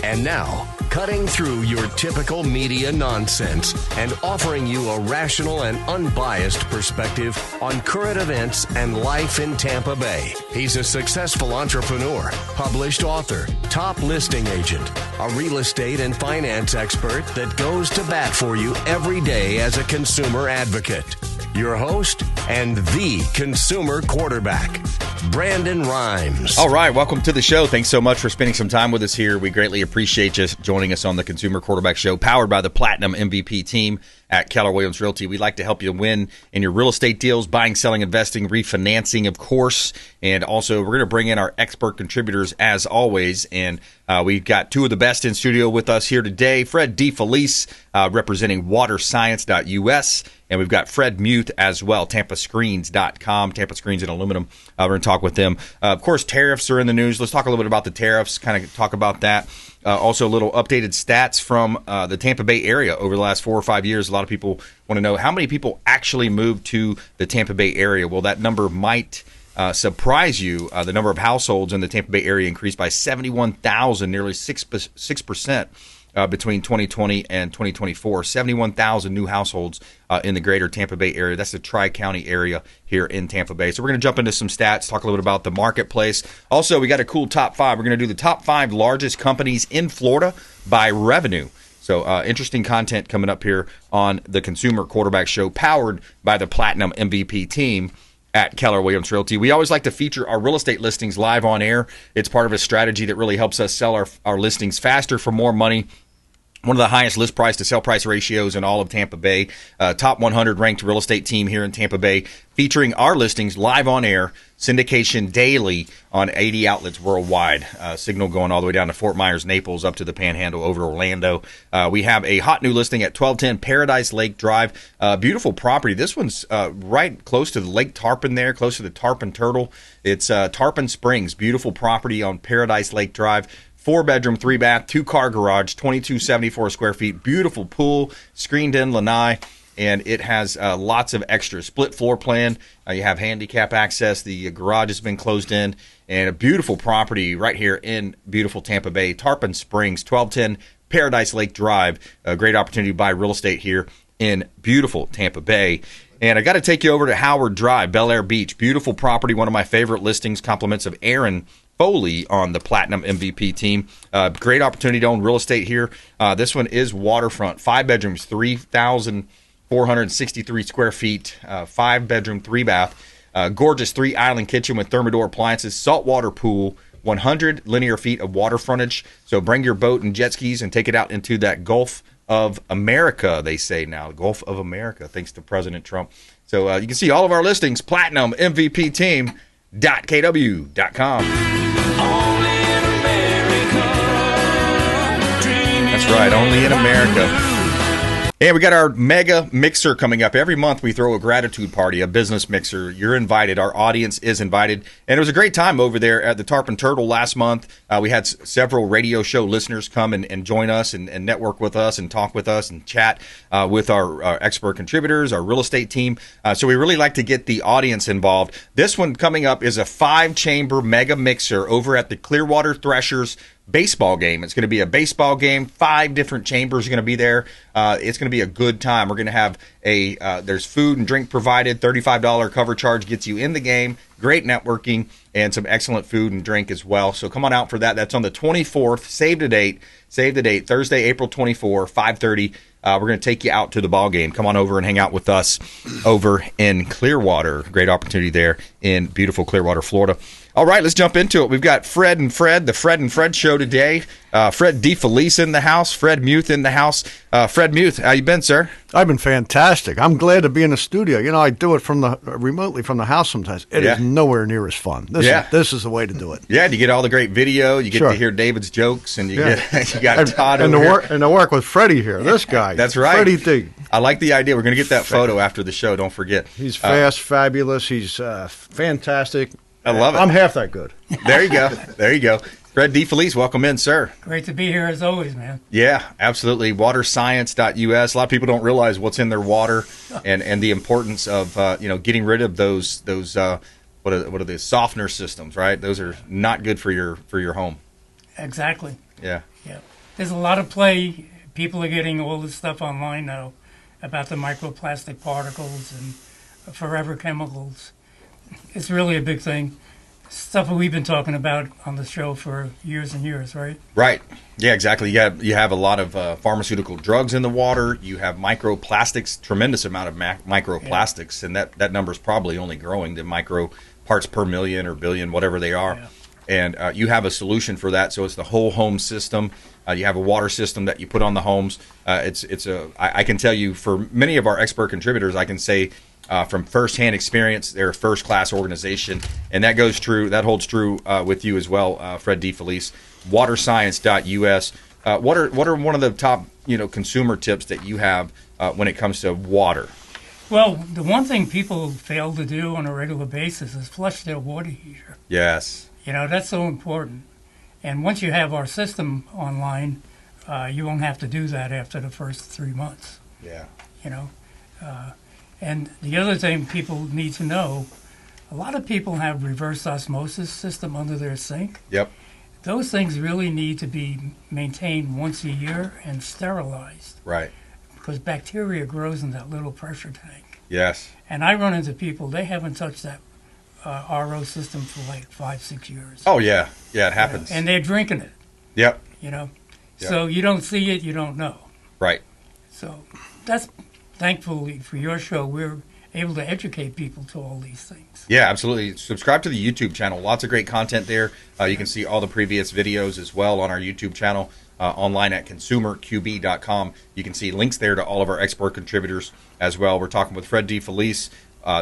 And now, cutting through your typical media nonsense and offering you a rational and unbiased perspective on current events and life in Tampa Bay. He's a successful entrepreneur, published author, top listing agent, a real estate and finance expert that goes to bat for you every day as a consumer advocate. Your host and the consumer quarterback, Brandon Rimes. All right, welcome to the show. Thanks so much for spending some time with us here. We greatly appreciate you joining us on the Consumer Quarterback Show, powered by the Platinum MVP team at Keller Realty. We'd like to help you win in your real estate deals, buying, selling, investing, refinancing, of course. And also, we're going to bring in our expert contributors as always. And we've got two of the best in studio with us here today. Fred DeFelice, representing Water Science U.S, and we've got Fred Muth as well, TampaScreens.com, Tampa Screens Aluminun. We're going to talk with them. Of course, tariffs are in the news. Let's talk a little bit about the tariffs, kind of talk about that. Also, a little updated stats from the Tampa Bay area over the last 4 or 5 years. A lot of people want to know how many people actually moved to the Tampa Bay area. Well, that number might surprise you. The number of households in the Tampa Bay area increased by 71,000, nearly 6%. Between 2020 and 2024, 71,000 new households in the greater Tampa Bay area. That's the Tri-County area here in Tampa Bay. So we're going to jump into some stats, talk a little bit about the marketplace. Also, we got a cool top 5. We're going to do the top 5 largest companies in Florida by revenue. So interesting content coming up here on the Consumer Quarterback Show, powered by the Platinum MVP team at Keller Realty. We always like to feature our real estate listings live on air. It's part of a strategy that really helps us sell our listings faster for more money. One of the highest list price to sell price ratios in all of Tampa Bay. Top 100 ranked real estate team here in Tampa Bay, featuring our listings live on air, syndication daily on 80 outlets worldwide. Signal going all the way down to Fort Myers, Naples, up to the Panhandle, over to Orlando. We have a hot new listing at 1210 Paradise Lake Drive. Beautiful property. This one's right close to the Lake Tarpon there, close to the Tarpon Turtle. It's Tarpon Springs. Beautiful property on Paradise Lake Drive. 4-bedroom, 3-bath, 2-car garage, 2274 square feet. Beautiful pool, screened-in lanai, and it has lots of extras. Split floor plan. You have handicap access. The garage has been closed in, and a beautiful property right here in beautiful Tampa Bay. Tarpon Springs, 1210 Paradise Lake Drive. A great opportunity to buy real estate here in beautiful Tampa Bay. And I got to take you over to Howard Drive, Bel Air Beach. Beautiful property, one of my favorite listings. Compliments of Aaron Foley on the Platinum MVP team. Great opportunity to own real estate here. This one is waterfront. 5 bedrooms, 3,463 square feet. 5-bedroom, 3-bath. Gorgeous 3-island kitchen with Thermador appliances. Saltwater pool. 100 linear feet of water frontage. So bring your boat and jet skis and take it out into that Gulf of America, they say now. Gulf of America, thanks to President Trump. So you can see all of our listings, Platinum MVP team. .kw.com. That's right, only in America. And we got our mega mixer coming up. Every month we throw a gratitude party, a business mixer. You're invited. Our audience is invited. And it was a great time over there at the Tarpon Turtle last month. We had several radio show listeners come and join us and network with us and talk with us and chat with our expert contributors, our real estate team. So we really like to get the audience involved. This one coming up is a 5-chamber mega mixer over at the Clearwater Threshers baseball game. It's going to be a baseball game. 5 different chambers are going to be there. It's going to be a good time. We're going to have there's food and drink provided. $35 cover charge gets you in the game. Great networking and some excellent food and drink as well. So come on out for that. That's on the 24th. Save the date. Thursday, April 24, 5:30. We're going to take you out to the ball game. Come on over and hang out with us over in Clearwater. Great opportunity there in beautiful Clearwater, Florida. All right, let's jump into it. We've got Fred and Fred, the Fred and Fred show today. Fred DeFelice in the house, Fred Muth in the house. Fred Muth, how you been, sir? I've been fantastic. I'm glad to be in the studio. You know, I do it remotely from the house sometimes. It is nowhere near as fun. This is the way to do it. Yeah, you get all the great video. You get to hear David's jokes, and you got Todd over here. And to work with Freddie here, this guy. That's right. Freddie D. I like the idea. We're going to get that photo after the show. Don't forget. He's fast, fabulous. He's fantastic. I love it. I'm half that good. There you go. There you go. Fred DeFelice, welcome in, sir. Great to be here as always, man. Yeah, absolutely. Water Science U.S. A lot of people don't realize what's in their water and the importance of getting rid of those what are the softener systems, right? Those are not good for your home. Exactly. Yeah. Yeah. There's a lot of play. People are getting all this stuff online now about the microplastic particles and forever chemicals. It's really a big thing. Stuff that we've been talking about on the show for years and years, right? Right. Yeah, exactly. You have a lot of pharmaceutical drugs in the water. You have microplastics, tremendous amount of microplastics, and that number is probably only growing. The micro parts per million or billion, whatever they are. Yeah. And you have a solution for that. So it's the whole home system. You have a water system that you put on the homes. I can tell you, for many of our expert contributors, I can say from firsthand experience, they're a first-class organization, and that holds true with you as well, Fred DeFelice. Water Science U.S. What are one of the top consumer tips that you have when it comes to water? Well, the one thing people fail to do on a regular basis is flush their water heater. Yes. That's so important. And once you have our system online, you won't have to do that after the first 3 months. Yeah. And the other thing people need to know, a lot of people have reverse osmosis system under their sink. Yep. Those things really need to be maintained once a year and sterilized. Right. Because bacteria grows in that little pressure tank. Yes. And I run into people, they haven't touched that RO system for like 5-6 years. Oh, yeah. Yeah, it happens. And they're drinking it. Yep. Yep. So you don't see it, you don't know. Right. So that's, thankfully for your show, we're able to educate people to all these things. Yeah, absolutely. Subscribe to the YouTube channel. Lots of great content there. You can see all the previous videos as well on our YouTube channel, online at consumerqb.com. You can see links there to all of our expert contributors as well. We're talking with Fred DeFelice,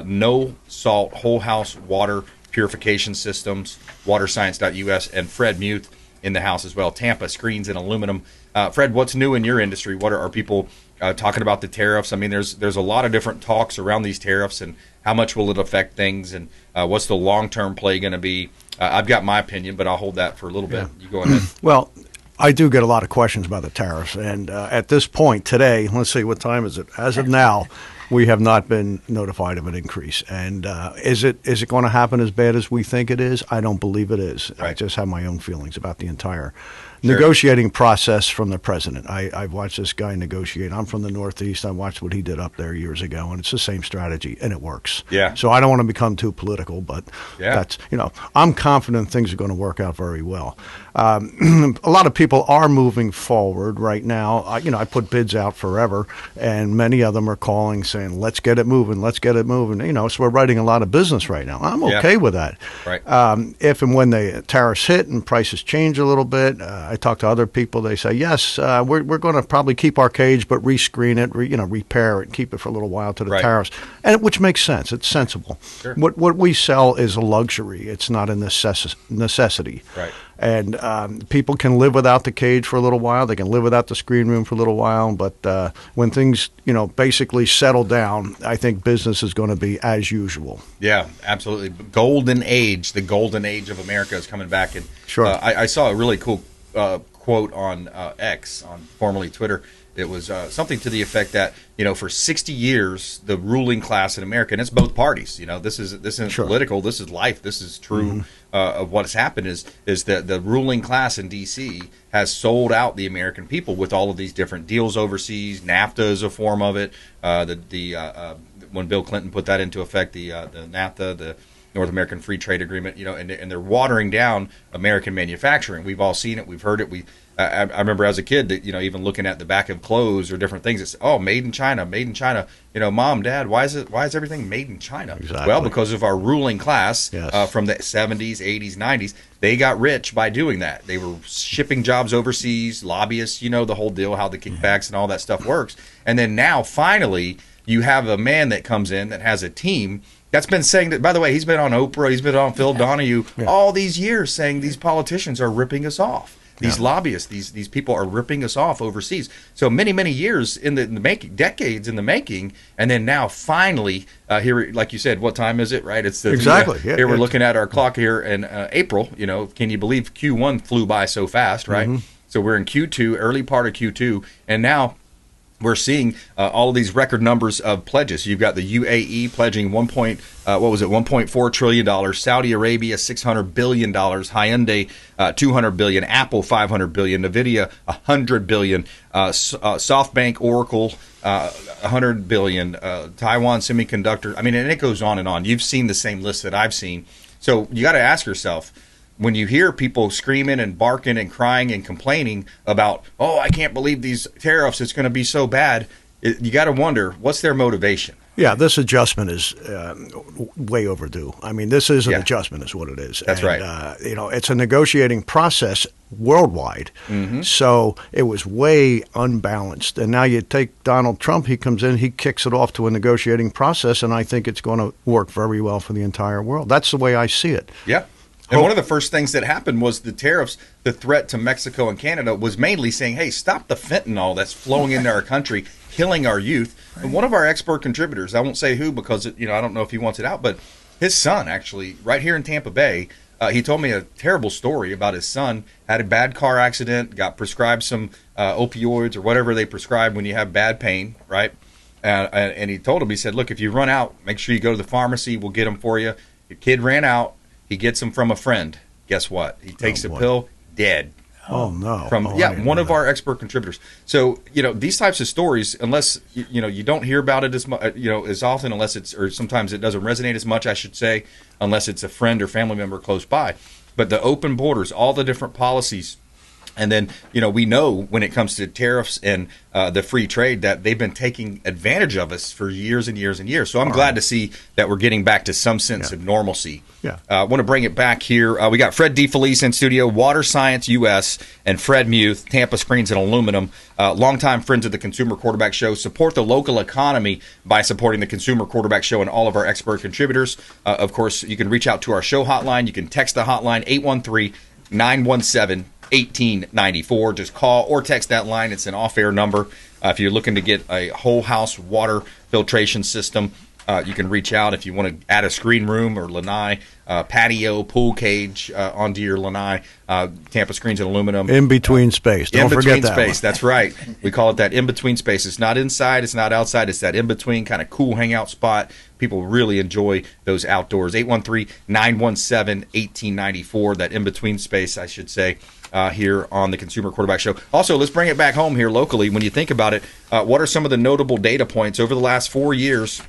no salt, whole house water purification systems, Water Science U.S, and Fred Muth in the house as well. Tampa Screens and Aluminum. Fred, what's new in your industry? What are people talking about the tariffs? I mean, there's a lot of different talks around these tariffs and how much will it affect things, and what's the long-term play going to be? I've got my opinion, but I'll hold that for a little bit. You go ahead. Well, I do get a lot of questions about the tariffs, and at this point today, let's see, what time is it? As of now, we have not been notified of an increase. And is it going to happen as bad as we think it is? I don't believe it is. Right. I just have my own feelings about the entire negotiating process from the president. I've watched this guy negotiate. I'm from the Northeast. I watched what he did up there years ago, and it's the same strategy, and it works. Yeah. So I don't want to become too political, but that's, I'm confident things are going to work out very well. A lot of people are moving forward right now. I put bids out forever, and many of them are calling saying, let's get it moving, let's get it moving. So we're writing a lot of business right now. I'm okay with that. Right. If and when the tariffs hit and prices change a little bit, I talk to other people. They say, yes, we're going to probably keep our cage, but rescreen it, repair it, keep it for a little while to the tariffs, and which makes sense. It's sensible. Sure. What we sell is a luxury. It's not a necessity. Right. And people can live without the cage for a little while. They can live without the screen room for a little while. But when things, basically settle down, I think business is going to be as usual. Yeah, absolutely. The golden age of America is coming back. And sure. I saw a really cool quote on X, on formerly Twitter. It was something to the effect that, for 60 years, the ruling class in America, and it's both parties, this isn't sure. political, this is life, this is true of what has happened, is that the ruling class in D.C. has sold out the American people with all of these different deals overseas. NAFTA is a form of it. When Bill Clinton put that into effect, the NAFTA, the North American Free Trade Agreement, and they're watering down American manufacturing. We've all seen it. We've heard it. I remember as a kid that, even looking at the back of clothes or different things, it's, made in China, made in China. Mom, Dad, why is everything made in China? Exactly. Well, because of our ruling class yes. From the 70s, 80s, 90s. They got rich by doing that. They were shipping jobs overseas, lobbyists, the whole deal, how the kickbacks and all that stuff works. And then now, finally, you have a man that comes in that has a team that's been saying that, by the way, he's been on Oprah, he's been on Phil Donahue all these years saying these politicians are ripping us off. These lobbyists, these people are ripping us off overseas. So many, many years in the making, decades in the making, and then now finally, here, like you said, what time is it, right? It's exactly. Here we're looking at our clock here in April. Can you believe Q1 flew by so fast, right? Mm-hmm. So we're in Q2, early part of Q2, and now we're seeing all of these record numbers of pledges. You've got the UAE pledging $1.4 trillion, Saudi Arabia $600 billion, Hyundai $200 billion, Apple $500 billion, Nvidia $100 billion, SoftBank, Oracle $100 billion, Taiwan Semiconductor. I mean, and it goes on and on. You've seen the same list that I've seen. So you got to ask yourself, when you hear people screaming and barking and crying and complaining about, oh, I can't believe these tariffs, it's going to be so bad, you got to wonder, what's their motivation? Yeah, this adjustment is way overdue. I mean, this is an adjustment is what it is. That's right. It's a negotiating process worldwide. Mm-hmm. So it was way unbalanced. And now you take Donald Trump, he comes in, he kicks it off to a negotiating process, and I think it's going to work very well for the entire world. That's the way I see it. Yeah. And one of the first things that happened was the tariffs, the threat to Mexico and Canada was mainly saying, hey, stop the fentanyl that's flowing into our country, killing our youth. Right. And one of our expert contributors, I won't say who because, I don't know if he wants it out, but his son actually, right here in Tampa Bay, he told me a terrible story about his son, had a bad car accident, got prescribed some opioids or whatever they prescribe when you have bad pain, right? And he told him, he said, look, if you run out, make sure you go to the pharmacy, we'll get them for you. Your kid ran out. He gets them from a friend. Guess what? He takes a pill, dead. Oh, no. One of our expert contributors. So, these types of stories, unless, you don't hear about it as much, as often, unless it's, or sometimes it doesn't resonate as much, I should say, unless it's a friend or family member close by. But the open borders, all the different policies, and then, we know when it comes to tariffs and the free trade that they've been taking advantage of us for years and years and years. So I'm glad to see that we're getting back to some sense of normalcy. Yeah. I want to bring it back here. We got Fred DeFelice in studio, Water Science U.S., and Fred Muth, Tampa Screens Aluminun, longtime friends of the Consumer Quarterback Show. Support the local economy by supporting the Consumer Quarterback Show and all of our expert contributors. Of course, you can reach out to our show hotline. You can text the hotline, 813-917-1894. Just call or text that line. It's an off-air number. If you're looking to get a whole house water filtration system, you can reach out. If you want to add a screen room or lanai, patio, pool cage onto your lanai, Tampa Screens Aluminun. In-between space. Don't forget that space. That's right. We call it that in-between space. It's not inside. It's not outside. It's that in-between kind of cool hangout spot. People really enjoy those outdoors. 813-917-1894, that in-between space, I should say. Here on the Consumer Quarterback Show. Also, let's bring it back home here locally. When you think about it, what are some of the notable data points over the last 4 years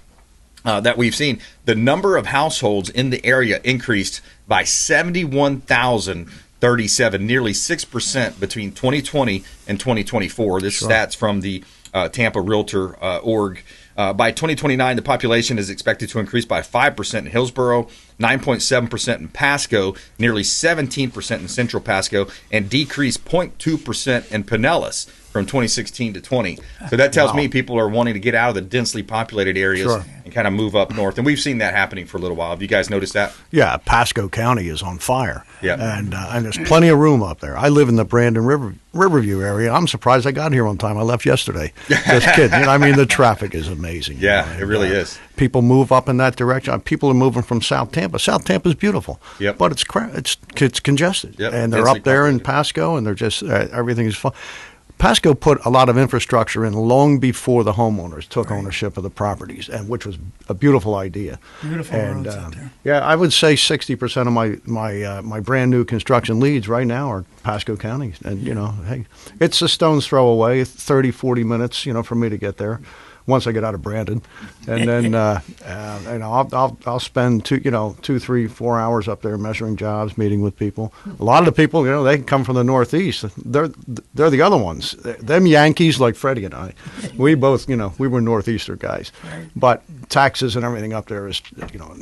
that we've seen? The number of households in the area increased by 71,037, nearly 6% between 2020 and 2024. This stats from the Tampa Realtor org. By 2029, the population is expected to increase by 5% in Hillsborough, 9.7% in Pasco, nearly 17% in Central Pasco, and decrease 0.2% in Pinellas from 2016 to 20. So that tells me people are wanting to get out of the densely populated areas and kind of move up north. And we've seen that happening for a little while. Have you guys noticed that? Yeah, Pasco County is on fire. Yeah. And there's plenty of room up there. I live in the Brandon Riverview area. I'm surprised I got here on time. I left yesterday. Just kidding. The traffic is amazing. Yeah, it really is. People move up in that direction. People are moving from South Tampa. South Tampa's beautiful. Yep. But it's congested. Yep. And they're up there in Pasco, and they're just everything is fun. Pasco put a lot of infrastructure in long before the homeowners took ownership of the properties, and which was a beautiful idea. Beautiful roads out there. Yeah, I would say 60% of my brand new construction leads right now are Pasco County, and hey, it's a stone's throw away, 30, 40 minutes, for me to get there. Once I get out of Brandon, and then I'll spend 2, 3, 4 hours up there measuring jobs, meeting with people. A lot of the people, they come from the Northeast. They're the other ones. Them Yankees, like Freddie and I, we both, we were Northeastern guys. But taxes and everything up there is,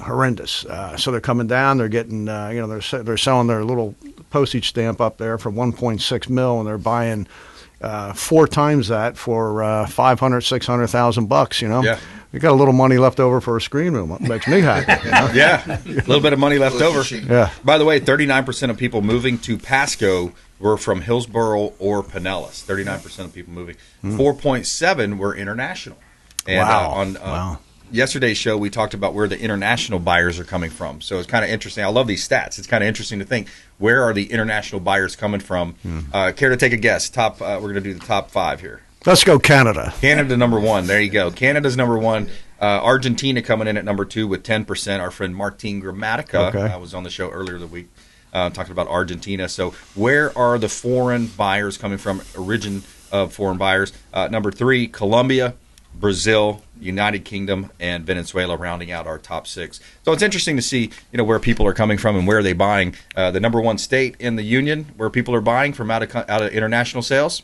horrendous. So they're coming down. They're getting, they're selling their little postage stamp up there for $1.6 million, and they're buying 4 times that for $500,000-$600,000. Yeah. You got a little money left over for a screen room. It makes me happy. Yeah, a little bit of money left over. Yeah. By the way, 39% of people moving to Pasco were from Hillsborough or Pinellas. 39% of people moving. 4.7 were international. And wow. Yesterday's show, we talked about where the international buyers are coming from. So it's kind of interesting. I love these stats. It's kind of interesting to think, where are the international buyers coming from? Care to take a guess? We're going to do the top 5 here. Let's go Canada. Canada number one. There you go. Canada's number one. Argentina coming in at number 2 with 10%. Our friend Martin Gramatica was on the show earlier the week talking about Argentina. So where are the foreign buyers coming from? Origin of foreign buyers. Number 3, Colombia, Brazil, United Kingdom, and Venezuela rounding out our top 6. So it's interesting to see, where people are coming from and where are they buying. The number 1 state in the union where people are buying from out of international sales.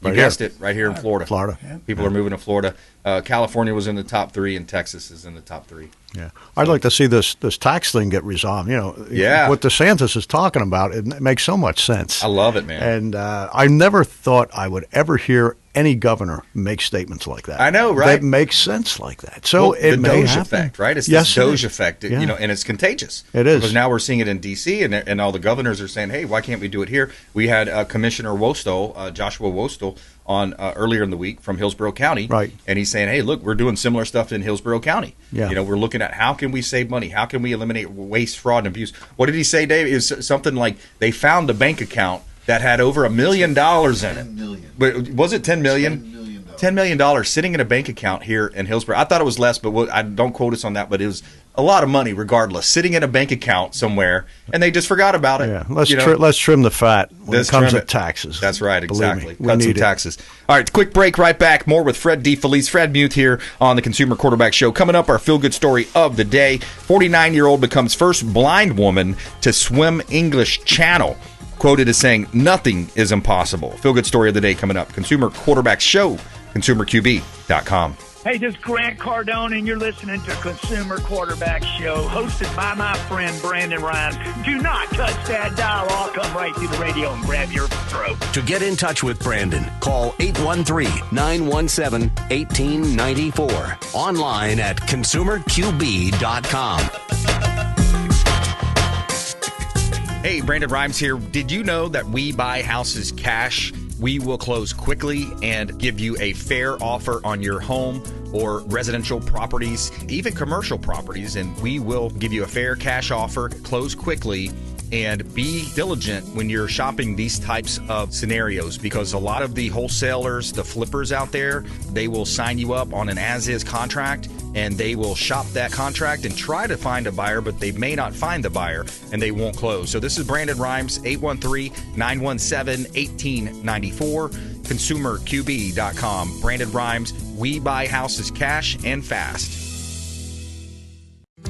You guessed it, right here in Florida. Yeah. People are moving to Florida. California was in the top 3, and Texas is in the top 3. Yeah, I'd like to see this tax thing get resolved. What DeSantis is talking about, it makes so much sense. I love it, man. And I never thought I would ever hear any governor make statements like that. I know, right? That makes sense like that. So it the may Doge happen. effect, right? It's this Doge effect, Yeah. and it's contagious. It is. Because now we're seeing it in D.C., and all the governors are saying, hey, why can't we do it here? We had Commissioner Wostel, Joshua Wostel, on earlier in the week from Hillsborough County. Right. And he's saying, hey, look, we're doing similar stuff in Hillsborough County. Yeah. We're looking at how can we save money? How can we eliminate waste, fraud, and abuse? What did he say, Dave? It was something like they found a bank account that had over $1 million in it. $10 million. But was it $10 million? $10 million sitting in a bank account here in Hillsborough. I thought it was less, but I don't quote us on that. But it was a lot of money, regardless, sitting in a bank account somewhere, and they just forgot about it. Yeah, let's trim the fat when it comes to taxes. That's right, exactly. Cut some taxes. All right, quick break. Right back. More with Fred DeFelice, Fred Muth here on the Consumer Quarterback Show. Coming up, our feel-good story of the day: 49-year-old becomes first blind woman to swim English Channel. Quoted as saying, "Nothing is impossible." Feel-good story of the day coming up. Consumer Quarterback Show. ConsumerQB.com. Hey, this is Grant Cardone, and you're listening to Consumer Quarterback Show, hosted by my friend Brandon Rhymes. Do not touch that dial. I'll come right through the radio and grab your throat. To get in touch with Brandon, call 813-917-1894. Online at ConsumerQB.com. Hey, Brandon Rhymes here. Did you know that we buy houses cash? We will close quickly and give you a fair offer on your home or residential properties, even commercial properties, and we will give you a fair cash offer, close quickly, and be diligent when you're shopping these types of scenarios, because a lot of the wholesalers, the flippers out there, they will sign you up on an as-is contract, and they will shop that contract and try to find a buyer, but they may not find the buyer, and they won't close. So this is Brandon Rhymes, 813-917-1894, ConsumerQB.com. Brandon Rhymes, we buy houses cash and fast.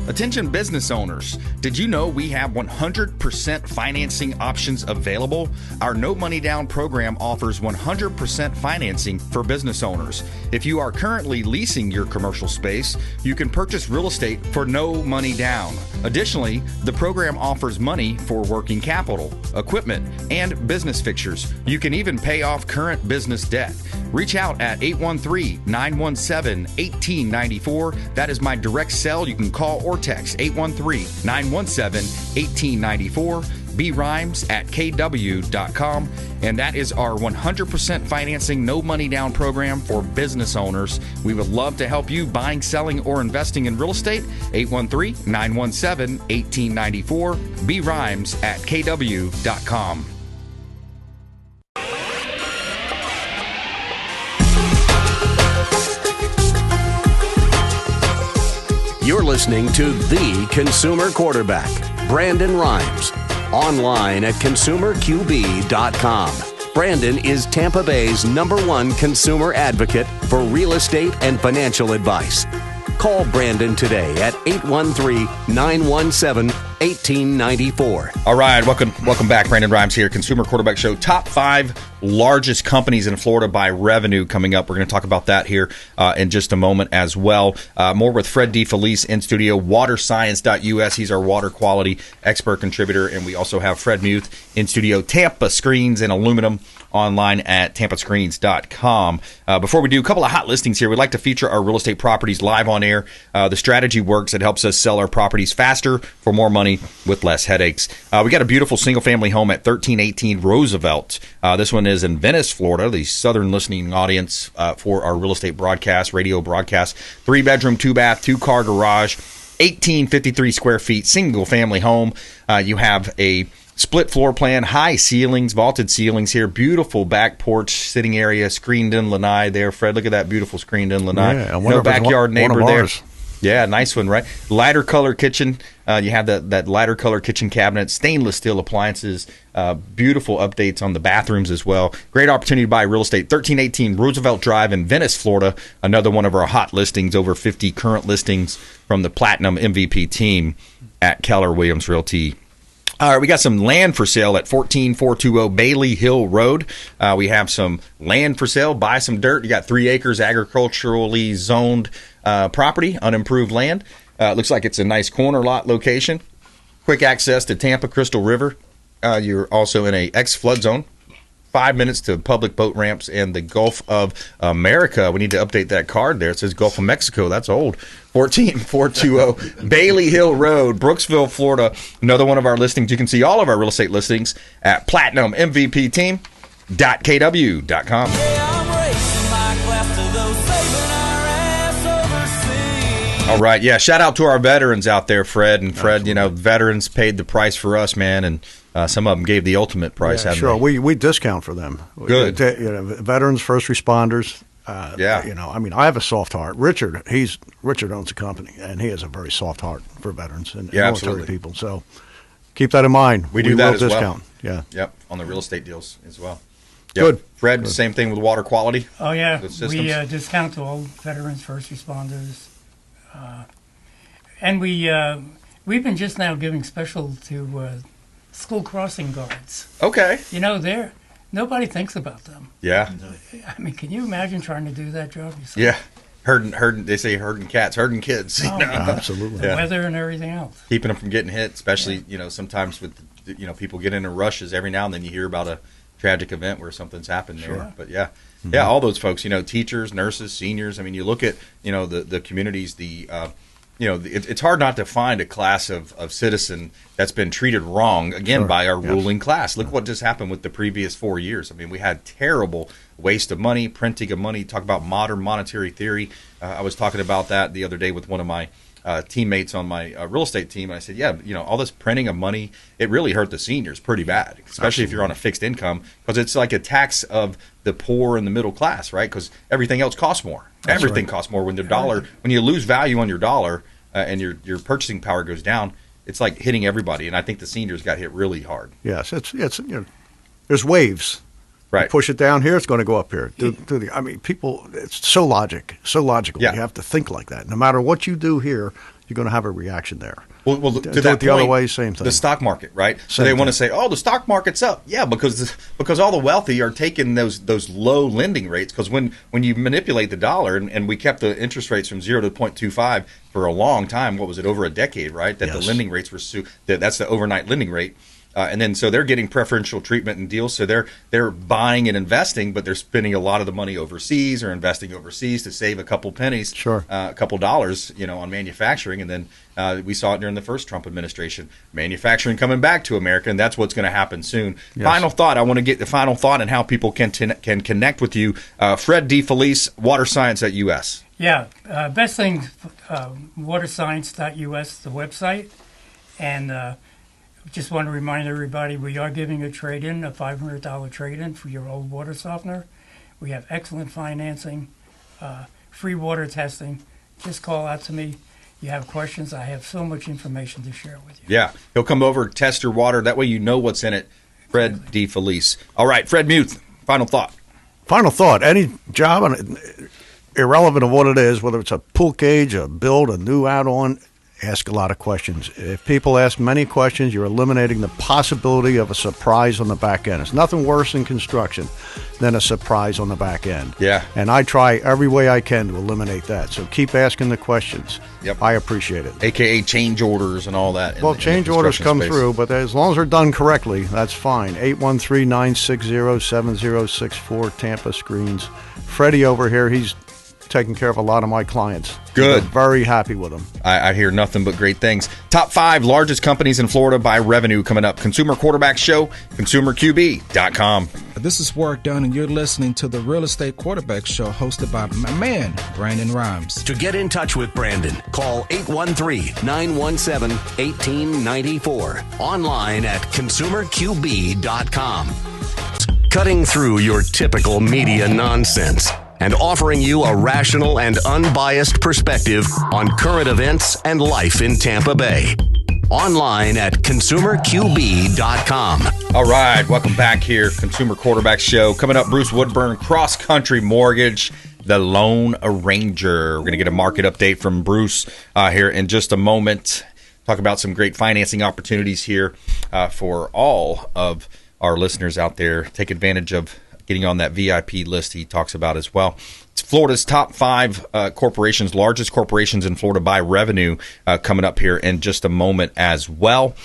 Attention business owners, did you know we have 100% financing options available? Our No Money Down program offers 100% financing for business owners. If you are currently leasing your commercial space, you can purchase real estate for no money down. Additionally, the program offers money for working capital, equipment, and business fixtures. You can even pay off current business debt. Reach out at 813-917-1894. That is my direct cell. You can call or text 813-917-1894. BRimes at KW.com. And that is our 100% financing, no money down program for business owners. We would love to help you buying, selling, or investing in real estate. 813-917-1894. BRimes at KW.com. You're listening to The Consumer Quarterback, Brandon Rhymes. Online at ConsumerQB.com. Brandon is Tampa Bay's #1 consumer advocate for real estate and financial advice. Call Brandon today at 813-917-1894. All right, welcome back. Brandon Rhymes here, Consumer Quarterback Show. Top 5 largest companies in Florida by revenue coming up. We're going to talk about that here in just a moment as well. More with Fred DeFelice in studio, Water Science U.S. He's our water quality expert contributor, and we also have Fred Muth in studio, Tampa Screens and Aluminun, online at tampascreens.com. Before we do, a couple of hot listings here. We'd like to feature our real estate properties live on air. The strategy works. It helps us sell our properties faster for more money with less headaches. We got a beautiful single-family home at 1318 Roosevelt. This one is in Venice, Florida, the southern listening audience for our real estate broadcast, radio broadcast. 3-bedroom, 2-bath, 2-car garage, 1853 square feet, single-family home. You have a Split floor plan, high ceilings, vaulted ceilings here. Beautiful back porch sitting area, screened-in lanai there. Fred, look at that beautiful screened-in lanai. Yeah, no backyard neighbor there. Ours. Yeah, nice one, right? Lighter color kitchen. You have that lighter color kitchen cabinet, stainless steel appliances, beautiful updates on the bathrooms as well. Great opportunity to buy real estate. 1318 Roosevelt Drive in Venice, Florida. Another one of our hot listings, over 50 current listings from the Platinum MVP team at Keller Williams Realty. All right, we got some land for sale at 14420 Bailey Hill Road. We have some land for sale. Buy some dirt. You got 3 acres agriculturally zoned property, unimproved land. Looks like it's a nice corner lot location. Quick access to Tampa Crystal River. You're also in a ex-flood zone. 5 minutes to public boat ramps and the Gulf of America. We need to update that card there. It says Gulf of Mexico. That's old. 14420 Bailey Hill Road, Brooksville, Florida. Another one of our listings. You can see all of our real estate listings at platinummvpteam.kw.com. All right, yeah. Shout out to our veterans out there, Fred. And Fred, absolutely. Veterans paid the price for us, man, and some of them gave the ultimate price. Yeah, sure, we discount for them. Good. Veterans, first responders. Yeah. I have a soft heart. Richard owns a company, and he has a very soft heart for veterans and military absolutely. People. So keep that in mind. We do that as discount. Well. Yeah. Yep. On the real estate deals as well. Yep. Good. Fred, same thing with water quality. Oh yeah, we discount to all veterans, first responders. And we've been just now giving special to school crossing guards. Okay. Nobody thinks about them. Yeah. I mean, can you imagine trying to do that job yourself? Yeah. Herding. They say herding cats, herding kids. Absolutely. The weather and everything else. Keeping them from getting hit, especially sometimes with people get into rushes. Every now and then you hear about a tragic event where something's happened there. Sure. But yeah. Mm-hmm. Yeah, all those folks, teachers, nurses, seniors. I mean, you look at, the communities, it's hard not to find a class of citizen that's been treated wrong, again, by our ruling class. Look what just happened with the previous 4 years. I mean, we had terrible waste of money, printing of money, talk about modern monetary theory. I was talking about that the other day with one of my teammates on my real estate team, and I said, all this printing of money, it really hurt the seniors pretty bad, especially if you're on a fixed income, because it's like a tax of the poor and the middle class, right? Because everything else costs more. Everything costs more when the dollar, when you lose value on your dollar and your purchasing power goes down. It's like hitting everybody, and I think the seniors got hit really hard. Yes, it's there's waves. Right. You push it down here, it's going to go up here. People, it's so logical. Yeah. You have to think like that. No matter what you do here, you're going to have a reaction there. Well, to do that it the other way, same thing. The stock market, right? So they want to say, the stock market's up. Yeah, because all the wealthy are taking those low lending rates. Because when you manipulate the dollar, and we kept the interest rates from 0 to 0.25 for a long time, what was it, over a decade, right? That the lending rates were that's the overnight lending rate. And then so they're getting preferential treatment and deals. So they're buying and investing, but they're spending a lot of the money overseas or investing overseas to save a couple pennies, a couple dollars, on manufacturing. And then we saw it during the first Trump administration, manufacturing coming back to America, and that's what's going to happen soon. Yes. Final thought. I want to get the final thought on how people can connect with you. Fred DeFelice, Water Science U.S. Yeah, best thing, waterscience.us, the website, and. Just want to remind everybody we are giving a trade-in, a $500 trade-in for your old water softener. We have excellent financing, free water testing. Just call out to me. You have questions. I have so much information to share with you. Yeah, he'll come over, test your water. That way you know what's in it. Fred DeFelice. All right, Fred Muth, final thought. Final thought. Any job, irrelevant of what it is, whether it's a pool cage, a build, a new add-on, ask a lot of questions. If people ask many questions, you're eliminating the possibility of a surprise on the back end. It's nothing worse in construction than a surprise on the back end. Yeah. And I try every way I can to eliminate that. So keep asking the questions. Yep. I appreciate it. AKA change orders and all that. Well, change orders come through, but as long as they're done correctly, that's fine. 813-960-7064, Tampa Screens. Freddie over here, he's taken care of a lot of my clients. Good. They're very happy with them. I hear nothing but great things. Top 5 largest companies in Florida by revenue coming up. Consumer Quarterback Show, consumerqb.com. This is Warwick Dunn, and you're listening to the Real Estate Quarterback Show hosted by my man, Brandon Rimes. To get in touch with Brandon, call 813-917-1894. Online at consumerqb.com. Cutting through your typical media nonsense and offering you a rational and unbiased perspective on current events and life in Tampa Bay. Online at consumerqb.com. All right, welcome back here, Consumer Quarterback Show. Coming up, Bruce Woodburn, Cross Country Mortgage, the Loan Arranger. We're going to get a market update from Bruce here in just a moment. Talk about some great financing opportunities here for all of our listeners out there. Take advantage of getting on that VIP list he talks about as well. It's Florida's top 5 corporations, largest corporations in Florida by revenue, coming up here in just a moment as well.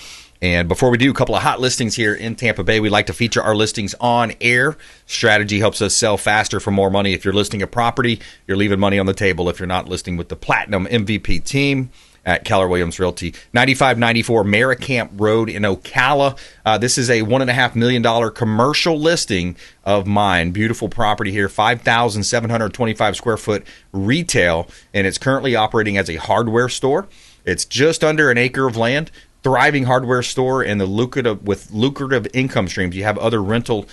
And before we do, a couple of hot listings here in Tampa Bay. We like to feature our listings on air. Strategy helps us sell faster for more money. If you're listing a property, you're leaving money on the table if you're not listing with the Platinum MVP team at Keller Williams Realty. 9594 Maricamp Road in Ocala. This is a $1.5 million commercial listing of mine. Beautiful property here, 5,725 square foot retail, and it's currently operating as a hardware store. It's just under an acre of land. Thriving hardware store and with lucrative income streams. You have other rental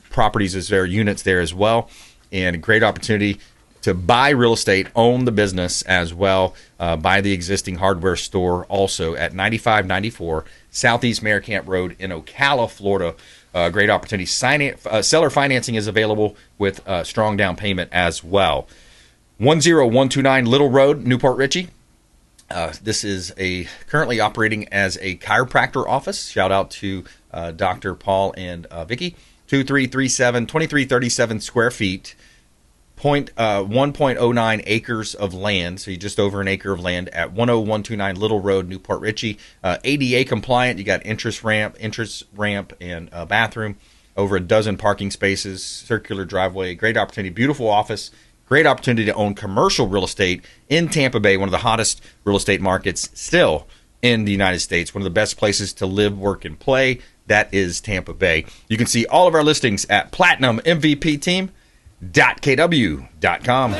properties as there, units there as well, and a great opportunity to buy real estate, own the business as well, buy the existing hardware store also at 9594 Southeast Maricamp Road in Ocala, Florida. Great opportunity. Seller financing is available with strong down payment as well. 10129 Little Road, Newport Richey. This is currently operating as a chiropractor office. Shout out to Dr. Paul and Vicky. 2337 square feet. 1.09 acres of land, so you're just over an acre of land at 10129 Little Road, Newport Richey. ADA compliant. You got entrance ramp, and bathroom. Over a dozen parking spaces, circular driveway. Great opportunity. Beautiful office. Great opportunity to own commercial real estate in Tampa Bay, one of the hottest real estate markets still in the United States. One of the best places to live, work, and play. That is Tampa Bay. You can see all of our listings at PlatinumMVPTeam.kw.com.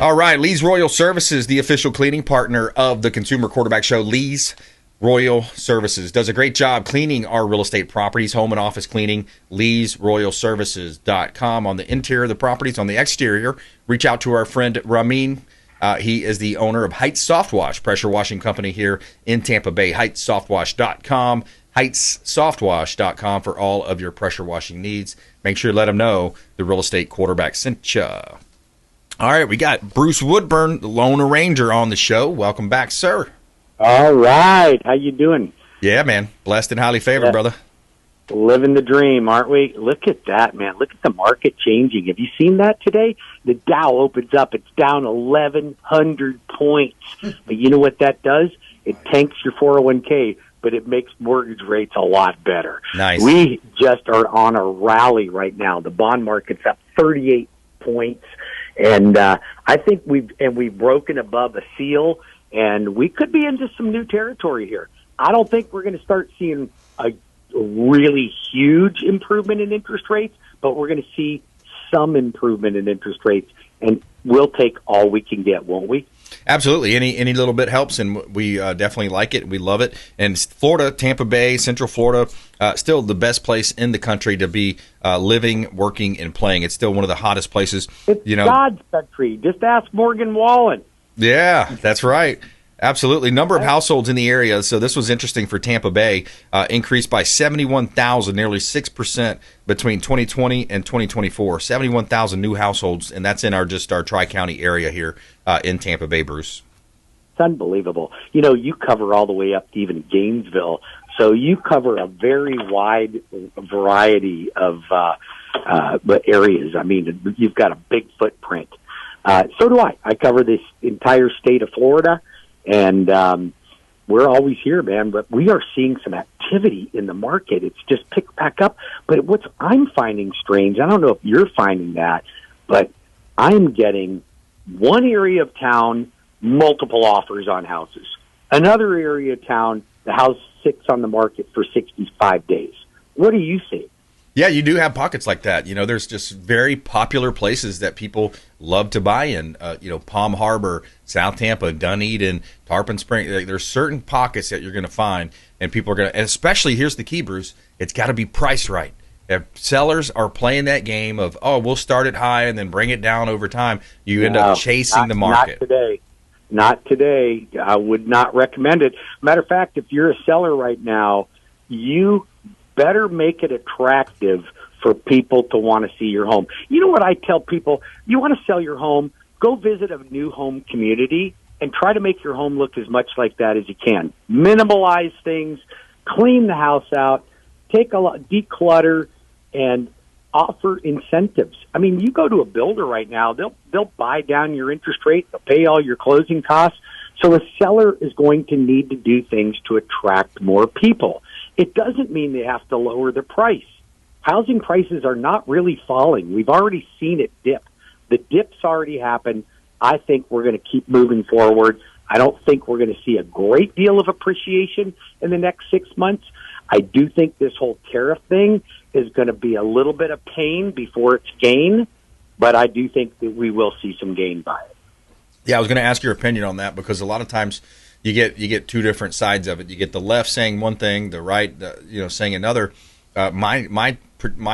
All right, Lee's Royal Services, the official cleaning partner of the Consumer Quarterback Show. Lee's Royal Services does a great job cleaning our real estate properties, home and office cleaning. Lee'sRoyalServices.com on the interior of the properties. On the exterior, reach out to our friend Ramin. He is the owner of Heights Soft Wash, pressure washing company here in Tampa Bay. HeightsSoftWash.com. HeightsSoftWash.com for all of your pressure washing needs. Make sure to let them know the real estate quarterback sent you. All right, we got Bruce Woodburn, the Loan Arranger, on the show. Welcome back, sir. All right. How you doing? Yeah, man. Blessed and highly favored, brother. Living the dream, aren't we? Look at that, man. Look at the market changing. Have you seen that today? The Dow opens up. It's down 1,100 points. But you know what that does? It tanks your 401k, but it makes mortgage rates a lot better. Nice. We just are on a rally right now. The bond market's up 38 points. And I think we've broken above a seal, and we could be into some new territory here. I don't think we're going to start seeing a really huge improvement in interest rates, but we're going to see some improvement in interest rates, and we'll take all we can get, won't we? Absolutely. Any little bit helps, and we definitely like it. We love it. And Florida, Tampa Bay, Central Florida, still the best place in the country to be living, working, and playing. It's still one of the hottest places. It's God's country. Just ask Morgan Wallen. Yeah, that's right. Absolutely. Number of households in the area. So this was interesting for Tampa Bay. Increased by 71,000, nearly 6% between 2020 and 2024. 71,000 new households, and that's in our Tri-County area here in Tampa Bay, Bruce. It's unbelievable. You know, you cover all the way up to even Gainesville, so you cover a very wide variety of areas. I mean, you've got a big footprint. So do I. I cover this entire state of Florida. And we're always here, man, but we are seeing some activity in the market. It's just picked back up. But what I'm finding strange, I don't know if you're finding that, But I'm getting one area of town, multiple offers on houses. Another area of town, the house sits on the market for 65 days. What do you see? Yeah, you do have pockets like that. There's just very popular places that people love to buy in. Palm Harbor, South Tampa, Dunedin, Tarpon Spring. There's certain pockets that you're going to find, and people are going to, and especially, here's the key, Bruce, it's got to be priced right. If sellers are playing that game of, we'll start it high and then bring it down over time, you end up chasing the market. Not today. Not today. I would not recommend it. Matter of fact, if you're a seller right now, you better make it attractive for people to want to see your home. You know what I tell people? You want to sell your home, go visit a new home community and try to make your home look as much like that as you can. Minimalize things, clean the house out, declutter, and offer incentives. I mean, you go to a builder right now, they'll buy down your interest rate, they'll pay all your closing costs. So a seller is going to need to do things to attract more people. It doesn't mean they have to lower the price. Housing prices are not really falling. We've already seen it dip. The dip's already happened. I think we're going to keep moving forward. I don't think we're going to see a great deal of appreciation in the next 6 months. I do think this whole tariff thing is going to be a little bit of pain before it's gain, but I do think that we will see some gain by it. Yeah, I was going to ask your opinion on that because a lot of times you get two different sides of it. You get the left saying one thing, the right saying another. My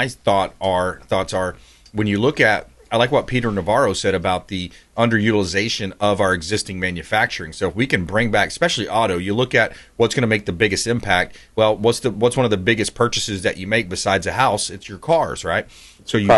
thoughts are when you look at, I like what Peter Navarro said about the underutilization of our existing manufacturing. So if we can bring back, especially auto, you look at what's going to make the biggest impact. Well, what's one of the biggest purchases that you make besides a house? It's your cars, right? So you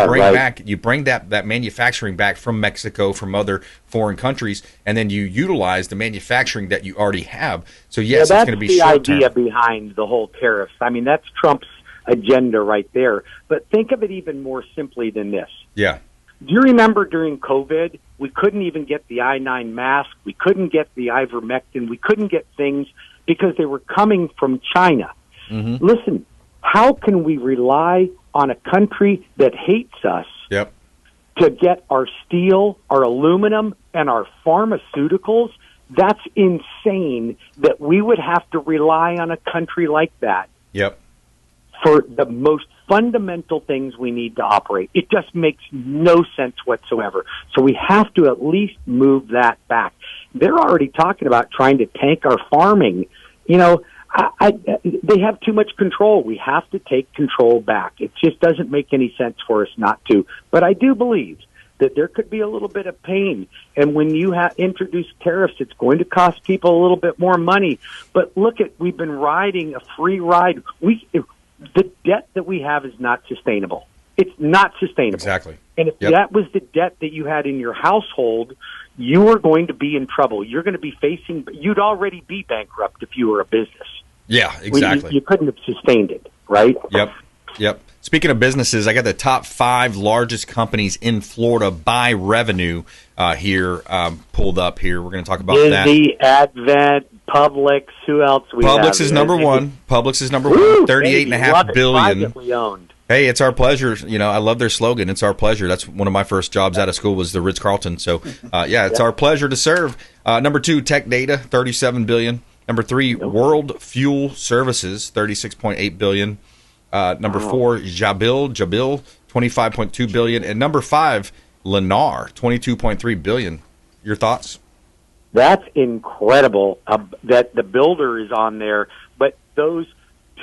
bring that manufacturing back from Mexico, from other foreign countries, and then you utilize the manufacturing that you already have. So yes, it's going to be short term. That's the idea behind the whole tariffs. I mean, that's Trump's agenda right there. But think of it even more simply than this. Yeah. Do you remember during COVID, we couldn't even get the I-9 mask, we couldn't get the ivermectin, we couldn't get things because they were coming from China. Mm-hmm. Listen, how can we rely on a country that hates us to get our steel, our aluminum, and our pharmaceuticals? That's insane that we would have to rely on a country like that. Yep. For the most fundamental things we need to operate. It just makes no sense whatsoever. So we have to at least move that back. They're already talking about trying to tank our farming. They have too much control. We have to take control back. It just doesn't make any sense for us not to. But I do believe that there could be a little bit of pain. And when you introduce tariffs, it's going to cost people a little bit more money. But we've been riding a free ride. The debt that we have is not sustainable. It's not sustainable. Exactly. And if that was the debt that you had in your household, you were going to be in trouble. You're going to be you'd already be bankrupt if you were a business. Yeah, exactly. You couldn't have sustained it, right? Yep. Speaking of businesses, I got the top 5 largest companies in Florida by revenue here pulled up here. We're going to talk about that. Disney, Advent, Publix, who else we have? Publix is number one. Publix is number one. $38.5 billion. Privately owned. Hey, it's our pleasure. I love their slogan. It's our pleasure. That's one of my first jobs out of school was the Ritz-Carlton. So, it's our pleasure to serve. Number 2, Tech Data, $37 billion. Number 3, World Fuel Services, $36.8 billion. Number 4, Jabil, $25.2 billion. And number 5, Lennar, $22.3 billion. Your thoughts? That's incredible that the builder is on there, but those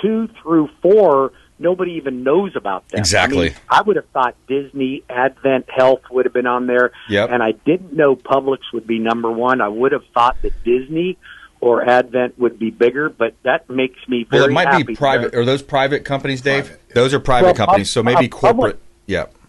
2 through 4, nobody even knows about them. Exactly. I would have thought Disney, Advent Health would have been on there, and I didn't know Publix would be number 1. I would have thought that Disney or Advent would be bigger, but that makes me very happy. Well, it might be private. Are those private companies, Dave? Private. Those are private companies, so maybe corporate.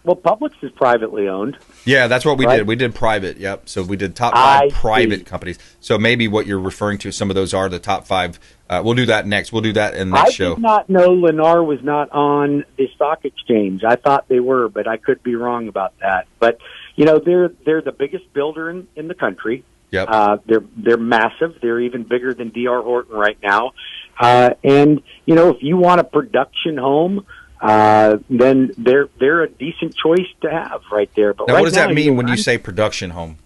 Well, Publix is privately owned. Yeah, that's what we did. We did private, yep. So we did top 5 private companies. So maybe what you're referring to, some of those are the top 5. We'll do that next. We'll do that in the next show. I did not know Lennar was not on the stock exchange. I thought they were, but I could be wrong about that. But, they're the biggest builder in the country. Yep. They're massive. They're even bigger than D.R. Horton right now. And, if you want a production home, then they're a decent choice to have right there. But now, right what does now, that mean when you say production home?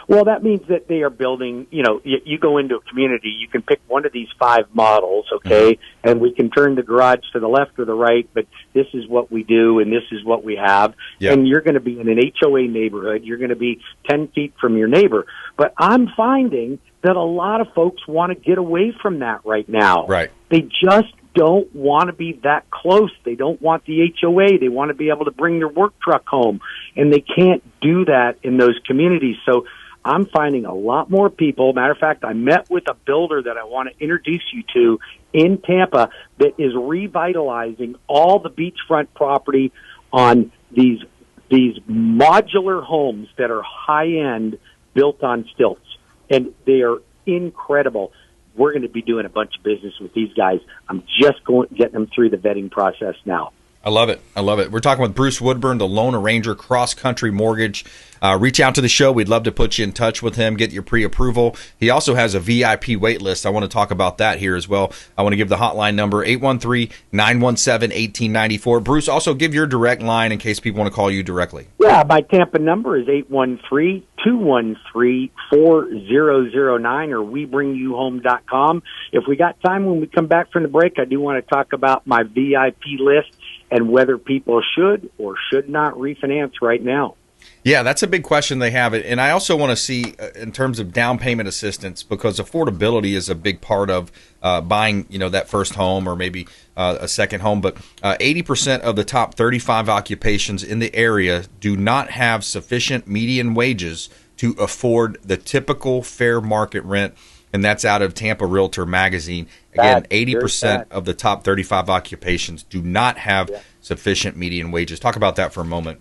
Well, that means that they are building, you go into a community, you can pick one of these 5 models, okay, and we can turn the garage to the left or the right, but this is what we do and this is what we have. Yep. And you're going to be in an HOA neighborhood. You're going to be 10 feet from your neighbor. But I'm finding that a lot of folks want to get away from that right now. Right. They just don't want to be that close. They don't want the HOA. They want to be able to bring their work truck home, and they can't do that in those communities. So I'm finding a lot more people. Matter of fact, I met with a builder that I want to introduce you to in Tampa that is revitalizing all the beachfront property on these modular homes that are high-end, built on stilts. And they are incredible. We're going to be doing a bunch of business with these guys. I'm just getting them through the vetting process now. I love it. I love it. We're talking with Bruce Woodburn, the loan arranger, Cross Country Mortgage. Reach out to the show. We'd love to put you in touch with him, get your pre-approval. He also has a VIP wait list. I want to talk about that here as well. I want to give the hotline number, 813-917-1894. Bruce, also give your direct line in case people want to call you directly. Yeah, my Tampa number is 813-213-4009 or WeBringYouHome.com. If we got time when we come back from the break, I do want to talk about my VIP list and whether people should or should not refinance right now. Yeah, that's a big question they have. And I also want to see in terms of down payment assistance, because affordability is a big part of buying, that first home or maybe a second home. But 80% of the top 35 occupations in the area do not have sufficient median wages to afford the typical fair market rent. And that's out of Tampa Realtor Magazine. Again, 80% of the top 35 occupations do not have sufficient median wages. Talk about that for a moment.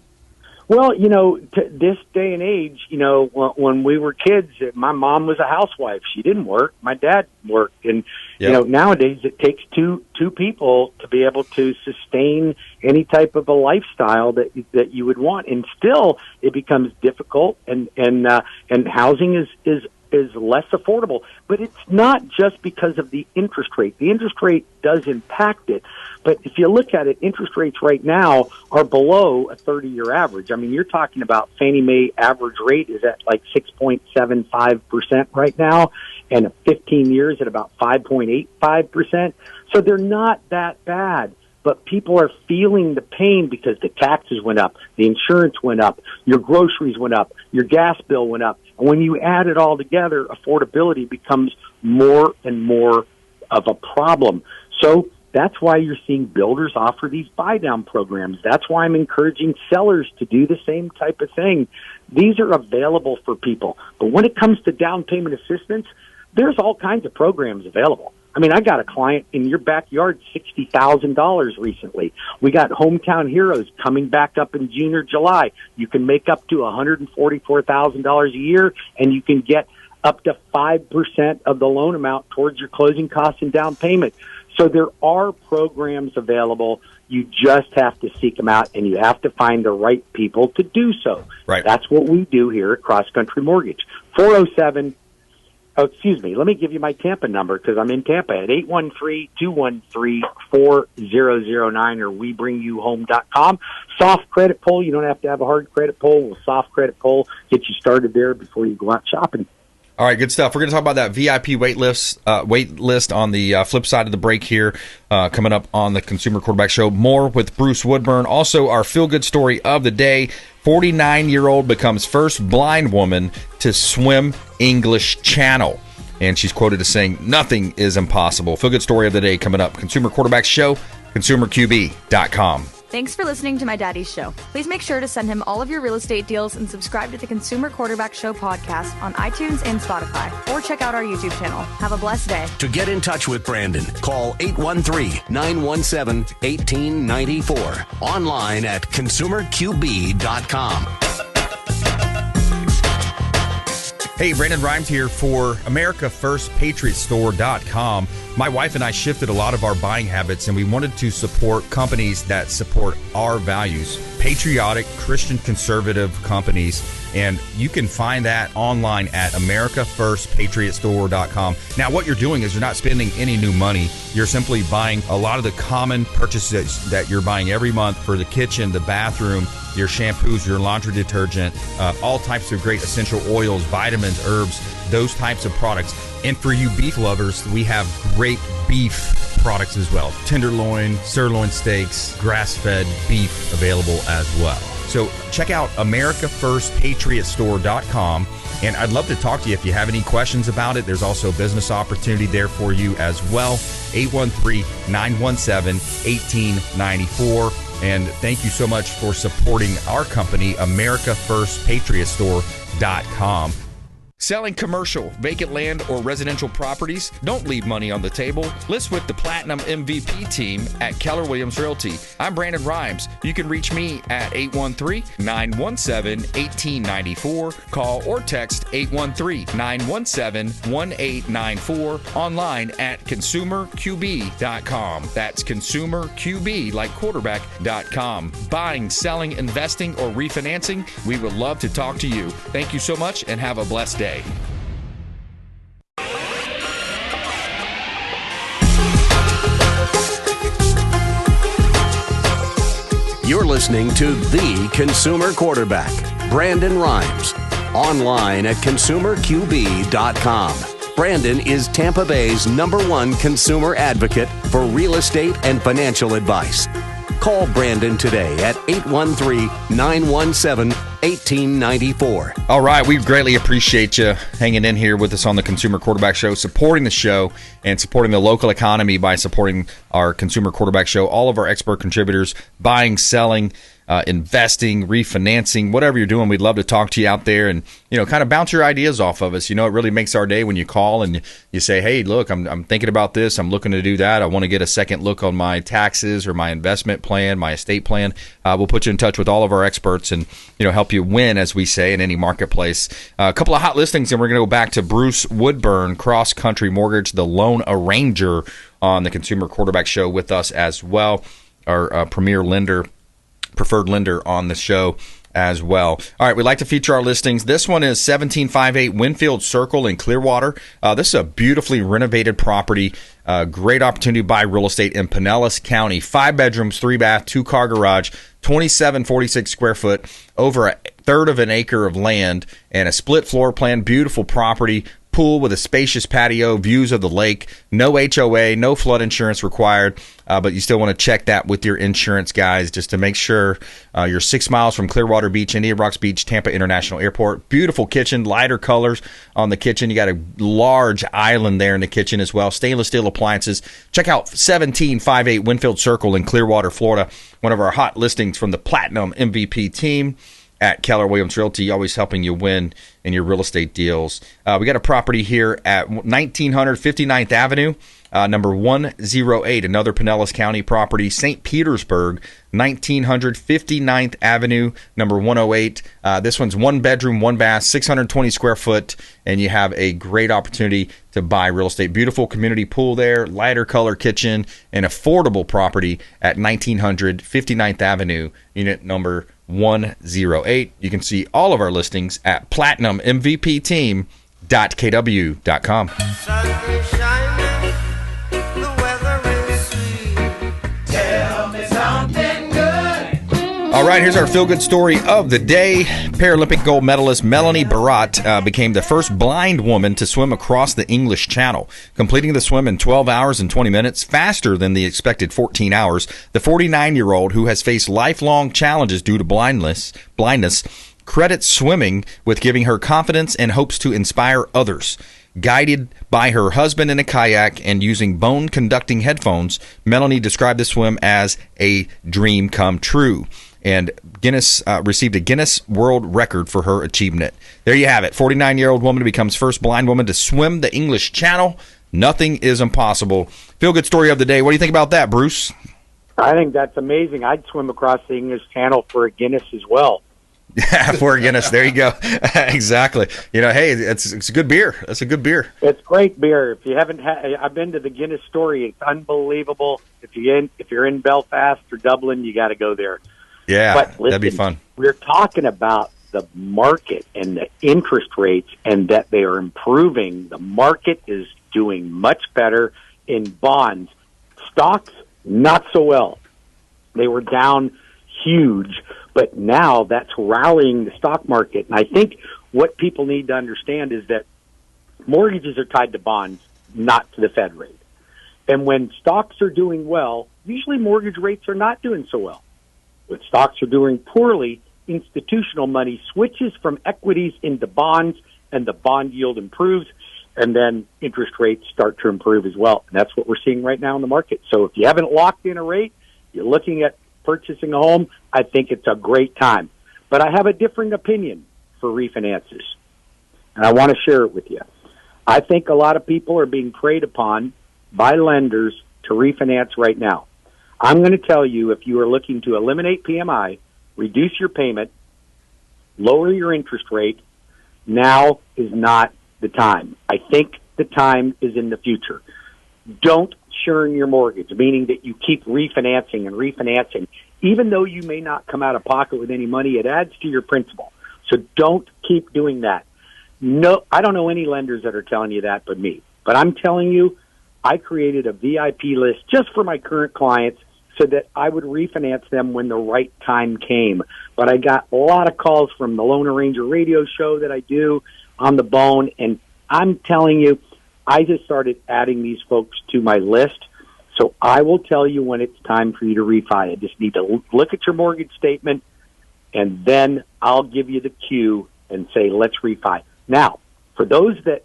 Well, this day and age, when we were kids, my mom was a housewife. She didn't work. My dad worked. And, nowadays it takes two people to be able to sustain any type of a lifestyle that you would want. And still it becomes difficult and housing is less affordable. But it's not just because of the interest rate. The interest rate does impact it. But if you look at it, interest rates right now are below a 30-year average. I mean, you're talking about Fannie Mae average rate is at like 6.75% right now, and 15 years at about 5.85%. So they're not that bad. But people are feeling the pain because the taxes went up, the insurance went up, your groceries went up, your gas bill went up. And when you add it all together, affordability becomes more and more of a problem. So that's why you're seeing builders offer these buy-down programs. That's why I'm encouraging sellers to do the same type of thing. These are available for people. But when it comes to down payment assistance, there's all kinds of programs available. I mean, I got a client in your backyard, $60,000 recently. We got Hometown Heroes coming back up in June or July. You can make up to $144,000 a year, and you can get up to 5% of the loan amount towards your closing costs and down payment. So there are programs available. You just have to seek them out, and you have to find the right people to do so. Right. That's what we do here at Cross Country Mortgage. 407. Oh, excuse me. Let me give you my Tampa number because I'm in Tampa at 813-213-4009 or WeBringYouHome.com. Soft credit pull. You don't have to have a hard credit pull. We'll soft credit pull, get you started there before you go out shopping. All right, good stuff. We're going to talk about that VIP wait list on the flip side of the break here, coming up on the Consumer Quarterback Show. More with Bruce Woodburn. Also, our feel-good story of the day, 49-year-old becomes first blind woman to swim English Channel. And she's quoted as saying, "Nothing is impossible." Feel-good story of the day coming up. Consumer Quarterback Show, consumerqb.com. Thanks for listening to my daddy's show. Please make sure to send him all of your real estate deals and subscribe to the Consumer Quarterback Show podcast on iTunes and Spotify, or check out our YouTube channel. Have a blessed day. To get in touch with Brandon, call 813-917-1894. Online at consumerqb.com. Hey, Brandon BRimes here for AmericaFirstPatriotStore.com. My wife and I shifted a lot of our buying habits, and we wanted to support companies that support our values. patriotic, Christian conservative companies. And you can find that online at AmericaFirstPatriotStore.com. Now, what you're doing is you're not spending any new money. You're simply buying a lot of the common purchases that you're buying every month for the kitchen, the bathroom, your shampoos, your laundry detergent, all types of great essential oils, vitamins, herbs, those types of products. And for you beef lovers, we have great beef products as well. Tenderloin, sirloin steaks, grass-fed beef available as well. So check out AmericaFirstPatriotStore.com. And I'd love to talk to you if you have any questions about it. There's also a business opportunity there for you as well. 813-917-1894. And thank you so much for supporting our company, AmericaFirstPatriotStore.com. Selling commercial, vacant land, or residential properties? Don't leave money on the table. List with the Platinum MVP team at Keller Williams Realty. I'm Brandon BRimes. You can reach me at 813-917-1894. Call or text 813-917-1894. Online at consumerqb.com. That's consumerqb, like quarterback.com. Buying, selling, investing, or refinancing? We would love to talk to you. Thank you so much and have a blessed day. You're listening to The Consumer Quarterback, Brandon BRimes, online at consumerqb.com. Brandon is Tampa Bay's #1 consumer advocate for real estate and financial advice. Call Brandon today at 813-917-1894. All right, we greatly appreciate you hanging in here with us on the Consumer Quarterback Show, supporting the show and supporting the local economy by supporting our Consumer Quarterback Show. All of our expert contributors, buying, selling, investing, refinancing, whatever you're doing, we'd love to talk to you out there and, kind of bounce your ideas off of us. It really makes our day when you call and you say, hey, look, I'm thinking about this. I'm looking to do that. I want to get a second look on my taxes or my investment plan, my estate plan. We'll put you in touch with all of our experts and, help you win, as we say, in any marketplace. A couple of hot listings, and we're going to go back to Bruce Woodburn, Cross Country Mortgage, the loan arranger on the Consumer Quarterback Show with us as well, our premier lender, preferred lender on the show as well. All right, we'd like to feature our listings. This one is 1758 Winfield Circle in Clearwater. This is a beautifully renovated property. Great opportunity to buy real estate in Pinellas County. 5 bedrooms, 3 bath, 2-car garage, 2746 square foot, over a third of an acre of land, and a split floor plan. Beautiful property. Pool with a spacious patio, views of the lake, no HOA, no flood insurance required, but you still want to check that with your insurance guys just to make sure you're 6 miles from Clearwater Beach, Indian Rocks Beach, Tampa International Airport. Beautiful kitchen, lighter colors on the kitchen. You got a large island there in the kitchen as well. Stainless steel appliances. Check out 1758 Winfield Circle in Clearwater, Florida. One of our hot listings from the Platinum MVP team at Keller Williams Realty, always helping you win in your real estate deals. We got a property here at 1900 59th Avenue, number 108, another Pinellas County property. St. Petersburg, 1900 59th Avenue, number 108. This one's 1 bedroom, 1 bath, 620 square foot, and you have a great opportunity to buy real estate. Beautiful community pool there, lighter color kitchen, and affordable property at 1900 59th Avenue, unit number 108. You can see all of our listings at platinummvpteam.kw.com. All right, here's our feel-good story of the day. Paralympic gold medalist Melanie Barat became the first blind woman to swim across the English Channel, completing the swim in 12 hours and 20 minutes, faster than the expected 14 hours. The 49-year-old, who has faced lifelong challenges due to blindness, credits swimming with giving her confidence and hopes to inspire others. Guided by her husband in a kayak and using bone-conducting headphones, Melanie described the swim as a dream come true, and Guinness received a Guinness World Record for her achievement. There you have it. 49-year-old woman becomes first blind woman to swim the English Channel. Nothing is impossible. Feel-good story of the day. What do you think about that, Bruce? I think that's amazing. I'd swim across the English Channel for a Guinness as well. Yeah, for a Guinness. There you go. Exactly. Hey, it's a good beer. That's a good beer. It's great beer. If you haven't I've been to the Guinness story. It's unbelievable. If you're in Belfast or Dublin, you got to go there. Yeah, but listen, that'd be fun. We're talking about the market and the interest rates and that they are improving. The market is doing much better in bonds. Stocks, not so well. They were down huge, but now that's rallying the stock market. And I think what people need to understand is that mortgages are tied to bonds, not to the Fed rate. And when stocks are doing well, usually mortgage rates are not doing so well. When stocks are doing poorly, institutional money switches from equities into bonds, and the bond yield improves, and then interest rates start to improve as well. And that's what we're seeing right now in the market. So if you haven't locked in a rate, you're looking at purchasing a home, I think it's a great time. But I have a different opinion for refinances, and I want to share it with you. I think a lot of people are being preyed upon by lenders to refinance right now. I'm going to tell you, if you are looking to eliminate PMI, reduce your payment, lower your interest rate, now is not the time. I think the time is in the future. Don't churn your mortgage, meaning that you keep refinancing and refinancing. Even though you may not come out of pocket with any money, it adds to your principal. So don't keep doing that. No, I don't know any lenders that are telling you that but me. But I'm telling you, I created a VIP list just for my current clients so that I would refinance them when the right time came. But I got a lot of calls from the Lone Ranger radio show that I do on the bone, and I'm telling you, I just started adding these folks to my list. So I will tell you when it's time for you to refi. I just need to look at your mortgage statement, and then I'll give you the cue and say, let's refi. Now, for those that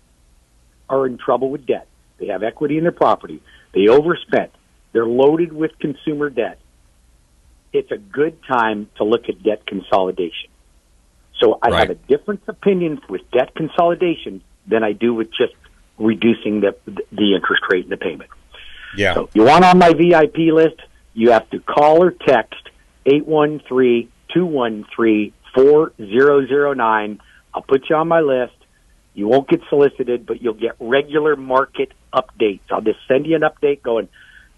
are in trouble with debt, they have equity in their property, they overspent, they're loaded with consumer debt, it's a good time to look at debt consolidation. So I have a different opinion with debt consolidation than I do with just reducing the interest rate and the payment. Yeah. So if you want on my VIP list, you have to call or text 813-213-4009. I'll put you on my list. You won't get solicited, but you'll get regular market updates. I'll just send you an update going,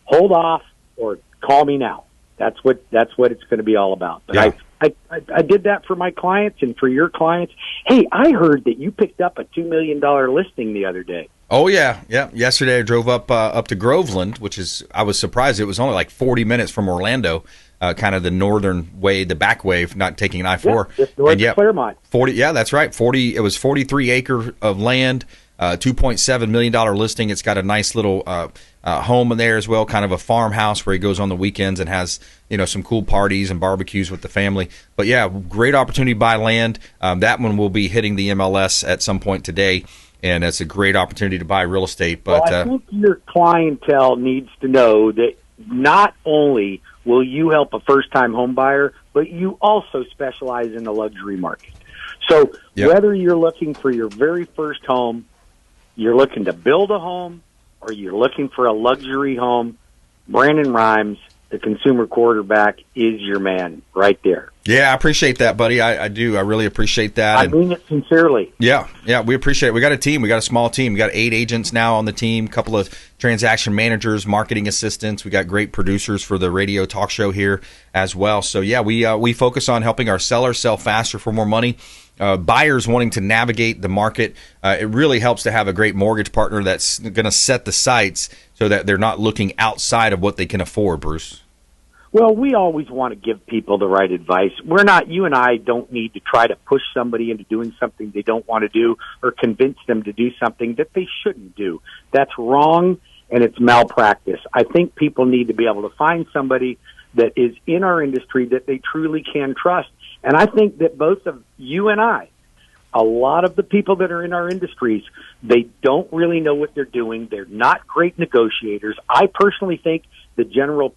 hold off or call me now. That's what it's going to be all about. But yeah. I did that for my clients and for your clients. Hey, I heard that you picked up a $2 million listing the other day. Oh, yeah. Yeah. Yesterday I drove up to Groveland, which is, I was surprised. It was only like 40 minutes from Orlando, kind of the northern way, the back way, not taking I-4. Yeah, just north of Claremont. 40, yeah, that's right. It was 43 acre of land, $2.7 million listing. It's got a nice little home in there as well, kind of a farmhouse where he goes on the weekends and has, some cool parties and barbecues with the family. But yeah, great opportunity to buy land. That one will be hitting the MLS at some point today, and it's a great opportunity to buy real estate. But I think your clientele needs to know that not only will you help a first-time home buyer, but you also specialize in the luxury market. So whether you're looking for your very first home, you're looking to build a home, or you're looking for a luxury home, Brandon BRimes, the consumer quarterback, is your man right there. Yeah, I appreciate that, buddy. I do. I really appreciate that. I mean it sincerely. Yeah, we appreciate it. We got a team. We got a small team. We got 8 agents now on the team, a couple of transaction managers, marketing assistants. We got great producers for the radio talk show here as well. So, yeah, we focus on helping our sellers sell faster for more money. Buyers wanting to navigate the market. It really helps to have a great mortgage partner that's going to set the sights so that they're not looking outside of what they can afford, Bruce. Well, we always want to give people the right advice. You and I don't need to try to push somebody into doing something they don't want to do or convince them to do something that they shouldn't do. That's wrong, and it's malpractice. I think people need to be able to find somebody that is in our industry that they truly can trust. And I think that both of you and I, a lot of the people that are in our industries, they don't really know what they're doing. They're not great negotiators. I personally think the general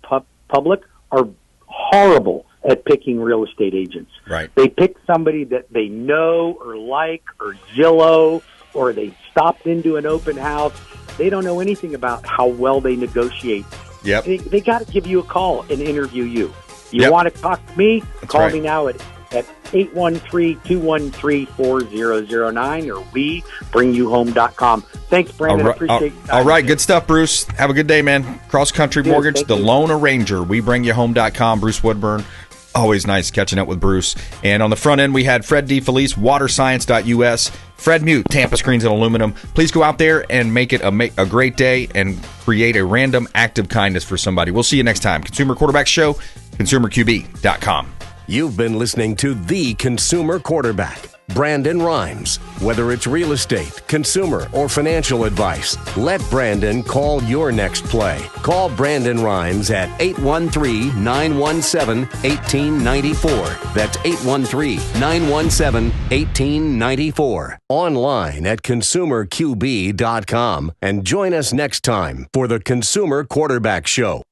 public are horrible at picking real estate agents. Right. They pick somebody that they know or like or Zillow, or they stopped into an open house. They don't know anything about how well they negotiate. Yep. They got to give you a call and interview you. You want to talk to me? Call me now at 813-213-4009 or WeBringYouHome.com. Thanks, Brandon. I appreciate it. All right. Good stuff, Bruce. Have a good day, man. Cross Country Mortgage, the Lone Ranger. WeBringYouHome.com. Bruce Woodburn. Always nice catching up with Bruce. And on the front end, we had Fred DeFelice, Water Science U.S, Fred Muth, Tampa Screens Aluminun. Please go out there and make it a great day and create a random act of kindness for somebody. We'll see you next time. Consumer Quarterback Show, consumerqb.com. You've been listening to The Consumer Quarterback, Brandon Rimes. Whether it's real estate, consumer, or financial advice, let Brandon call your next play. Call Brandon Rimes at 813-917-1894. That's 813-917-1894. Online at consumerqb.com. And join us next time for the Consumer Quarterback Show.